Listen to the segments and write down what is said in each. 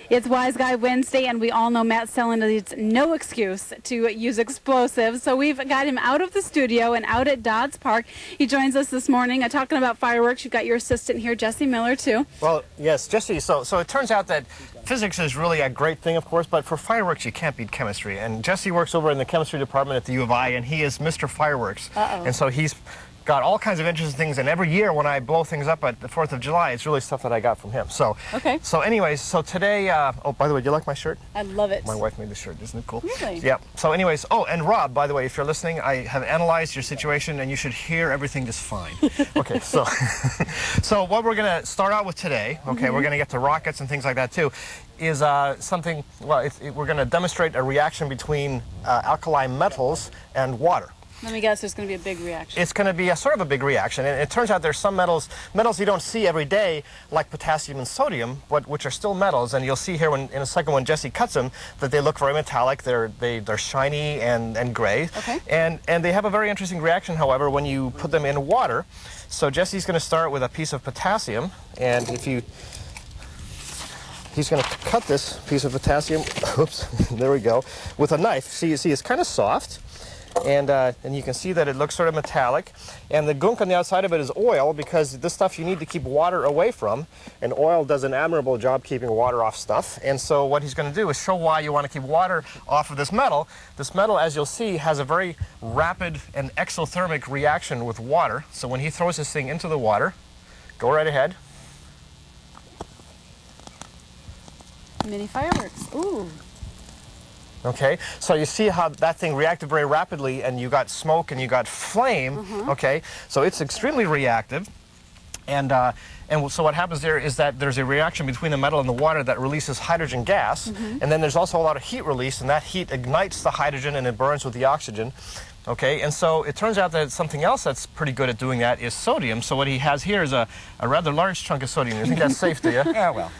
It's Wise Guy Wednesday, and we all know Matt Sellen needs no excuse to use explosives. So we've got him out of the studio and out at Dodds Park. He joins us this morning talking about fireworks. You've got your assistant here, Jesse Miller, too. Well, yes, Jesse. So it turns out that physics is really a great thing, of course, but for fireworks, you can't beat chemistry. And Jesse works over in the chemistry department at the U of I, and he is Mr. Fireworks. And so he's got all kinds of interesting things, and every year when I blow things up at the 4th of July, it's really stuff that I got from him. So, okay. So anyways, so today, oh, by the way, do you like my shirt? I love it. My wife made the shirt, isn't it cool? Really? Yeah. So anyways, oh, and Rob, by the way, if you're listening, I have analyzed your situation, and you should hear everything just fine. Okay, so, so what we're going to start out with today, okay, we're going to get to rockets and things like that too, is something, well, we're going to demonstrate a reaction between alkali metals and water. Let me guess, there's going to be a big reaction. It's going to be a sort of a big reaction, and it turns out there's some metals you don't see every day, like potassium and sodium, but which are still metals, and you'll see here in a second when Jesse cuts them that they look very metallic. They're shiny and gray, okay. and they have a very interesting reaction, however, when you put them in water. So Jesse's going to start with a piece of potassium, and he's going to cut this piece of potassium. Oops, there we go, with a knife. See, it's kind of soft. And you can see that it looks sort of metallic. And the gunk on the outside of it is oil, because this stuff you need to keep water away from. And oil does an admirable job keeping water off stuff. And so what he's going to do is show why you want to keep water off of this metal. This metal, as you'll see, has a very rapid and exothermic reaction with water. So when he throws this thing into the water, go right ahead. Mini fireworks. Ooh. Okay, so you see how that thing reacted very rapidly, and you got smoke and you got flame. Okay, so it's extremely reactive, and so what happens there is that there's a reaction between the metal and the water that releases hydrogen gas, and then there's also a lot of heat release, and that heat ignites the hydrogen and it burns with the oxygen. Okay, and so it turns out that something else that's pretty good at doing that is sodium. So what he has here is a rather large chunk of sodium. You think that's safe, do you? Yeah, well.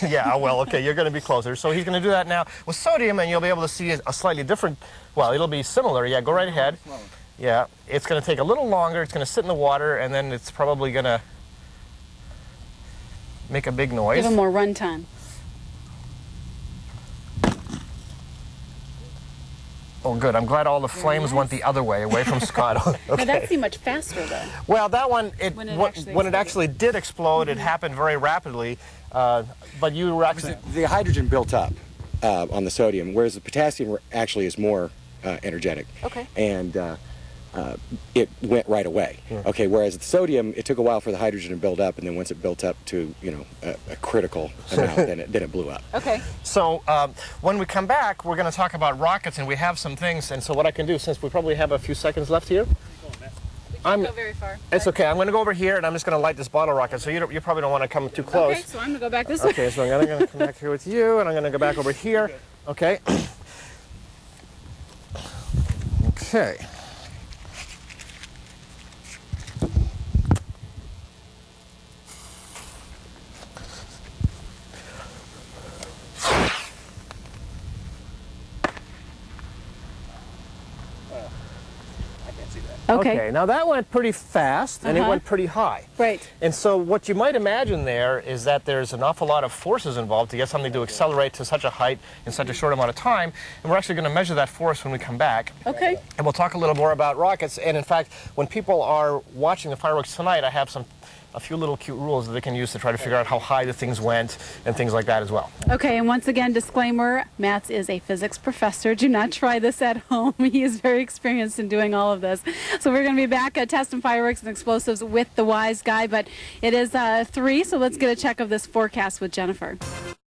Yeah, well, okay, you're going to be closer. So he's going to do that now with sodium, and you'll be able to see a slightly different, well, it'll be similar. Yeah, go right ahead. Yeah, it's going to take a little longer. It's going to sit in the water, and then it's probably going to make a big noise. Give him more run time. Oh, good. I'm glad all the flames went the other way, away from Scott. Okay. Now, that seemed much faster, though. Well, that one, when it actually did explode, it happened very rapidly, but you were actually... The hydrogen built up on the sodium, whereas the potassium actually is more energetic. Okay. And it went right away. Okay, whereas the sodium, it took a while for the hydrogen to build up, and then once it built up to, you know, a critical amount, then it blew up. Okay. So when we come back, we're going to talk about rockets, and we have some things. And so what I can do, since we probably have a few seconds left here, We can't go very far. It's okay. I'm going to go over here, and I'm just going to light this bottle rocket. So you probably don't want to come too close. Okay, so I'm going to go back this way. Okay, so I'm going to come back here with you, and I'm going to go back over here. Okay. Okay. Okay, now that went pretty fast, and it went pretty high. Right. And so what you might imagine there is that there's an awful lot of forces involved to get something to accelerate to such a height in such a short amount of time, and we're actually going to measure that force when we come back. Okay. And we'll talk a little more about rockets, and in fact, when people are watching the fireworks tonight, I have a few little cute rules that they can use to try to figure out how high the things went and things like that as well. Okay, and once again, disclaimer, Matt is a physics professor. Do not try this at home. He is very experienced in doing all of this. So we're going to be back at testing fireworks and explosives with the Wise Guy, but it is 3, so let's get a check of this forecast with Jennifer.